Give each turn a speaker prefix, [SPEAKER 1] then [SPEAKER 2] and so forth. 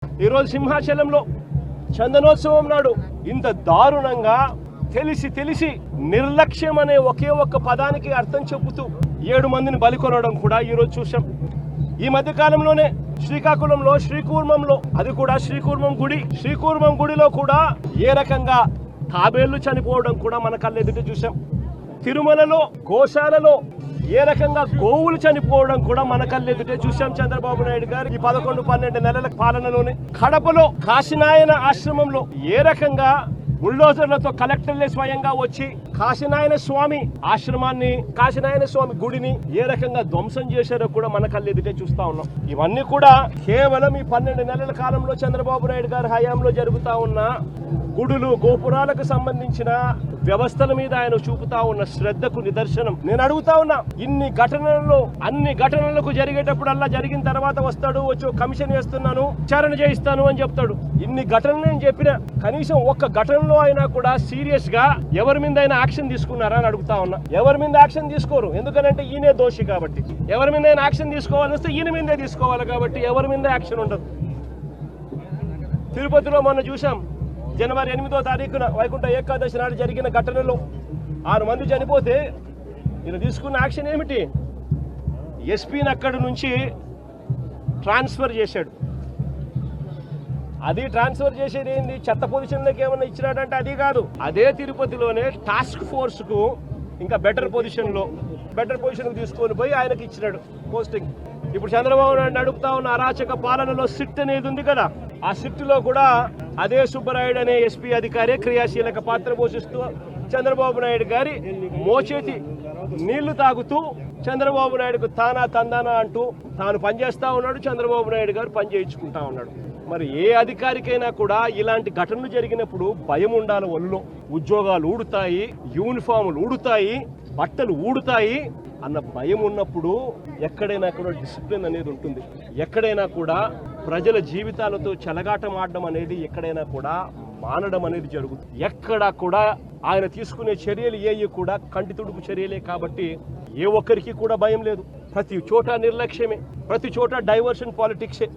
[SPEAKER 1] ఈరోజు సింహాచలంలో చందనోత్సవం నాడు ఇంత దారుణంగా తెలిసి నిర్లక్ష్యం అనే ఒకే ఒక్క పదానికి అర్థం చెబుతూ 7 మందిని బలికొనడం కూడా ఈరోజు చూసాం. ఈ మధ్య కాలంలోనే శ్రీకాకుళంలో శ్రీకూర్మంలో, అది కూడా శ్రీకూర్మం గుడిలో కూడా ఏ రకంగా తాబేళ్లు చనిపోవడం కూడా మన కళ్ళెదుట చూసాం. తిరుమలలో గోశాలలో ఏ రకంగా గోవులు చనిపోవడం కూడా మన కళ్ళెదుటే చూసాం. చంద్రబాబు నాయుడు గారు ఈ 11-12 నెలల పాలనలోనే కడపలో కాశీనాయన ఆశ్రమంలో ఏ రకంగా బుల్డోజర్లతో కలెక్టర్లే స్వయంగా వచ్చి కాశీనాయన స్వామి ఆశ్రమాన్ని, కాశీనాయన స్వామి గుడిని ఏ రకంగా ధ్వంసం చేశారో కూడా మన కళ్ళెదుటే చూస్తా ఉన్నాం. ఇవన్నీ కూడా కేవలం ఈ 12 నెలల కాలంలో చంద్రబాబు నాయుడు గారి హయాంలో జరుగుతా ఉన్న గుడులు గోపురాలకు సంబంధించిన వ్యవస్థల మీద ఆయన చూపుతా ఉన్న శ్రద్ధకు నిదర్శనం. నేను అడుగుతా ఉన్నా, అన్ని ఘటనలకు జరిగేటప్పుడల్లా జరిగిన తర్వాత వస్తాడు, వచ్చి కమిషన్ వేస్తున్నాను, విచారణ చేయిస్తాను అని చెప్తాడు. ఇన్ని ఘటనలు నేను చెప్పినా కనీసం ఒక్క ఘటనలో అయినా కూడా సీరియస్ గా ఎవరి మీద అయినా యాక్షన్ తీసుకున్నారా అని అడుగుతా ఉన్నా. ఎవరి మీద యాక్షన్ తీసుకోరు, ఎందుకంటే ఈయనే దోషి కాబట్టి. ఎవరి మీద అయినా యాక్షన్ తీసుకోవాలని వస్తే ఈయన మీదే తీసుకోవాలి కాబట్టి ఎవరి మీద యాక్షన్ ఉండదు. తిరుపతిలో మొన్న చూసాం, జనవరి 8వ తారీఖున వైకుంఠ ఏకాదశి నాడు జరిగిన ఘటనలో 6 మంది చనిపోతే ఈయన తీసుకున్న యాక్షన్ ఏమిటి? ఎస్పీని అక్కడి నుంచి ట్రాన్స్ఫర్ చేశాడు. అది ట్రాన్స్ఫర్ చేసేది ఏంది? చెత్త పొజిషన్లోకి ఏమన్నా ఇచ్చినాడంటే అది కాదు. అదే తిరుపతిలోనే టాస్క్ ఫోర్స్కు ఇంకా బెటర్ పొజిషన్కు తీసుకొని పోయి ఆయనకి ఇచ్చినాడు పోస్టింగ్. ఇప్పుడు చంద్రబాబు నాయుడు నడుపుతా ఉన్న అరాచక పాలనలో సిట్ అనేది ఉంది కదా, ఆ సిట్లో కూడా అదే సుబ్బరాయుడు అనే ఎస్పీ అధికారి క్రియాశీలక పాత్ర పోషిస్తూ చంద్రబాబు నాయుడు గారి మోచేతి నీళ్లు తాగుతూ చంద్రబాబు నాయుడుకు తానా తందానా అంటూ తాను పనిచేస్తా ఉన్నాడు, చంద్రబాబు నాయుడు గారు పని చేయించుకుంటా ఉన్నాడు. మరి ఏ అధికారికైనా కూడా ఇలాంటి ఘటనలు జరిగినప్పుడు భయం ఉండాలి. ఒళ్ళో ఉద్యోగాలు ఊడుతాయి, యూనిఫాములు ఊడుతాయి, బట్టలు ఊడుతాయి అన్న భయం ఉన్నప్పుడు ఎక్కడైనా కూడా డిసిప్లిన్ అనేది ఉంటుంది. ఎక్కడైనా కూడా ప్రజల జీవితాలతో చెలగాటం ఆడడం అనేది ఎక్కడైనా కూడా మానడం అనేది జరుగుతుంది. ఎక్కడా కూడా ఆయన తీసుకునే చర్యలు ఏవి కూడా కంటి తుడుపు చర్యలే కాబట్టి ఏ ఒక్కరికి కూడా భయం లేదు. ప్రతి చోట నిర్లక్ష్యమే, ప్రతి చోట డైవర్షన్ పాలిటిక్సే.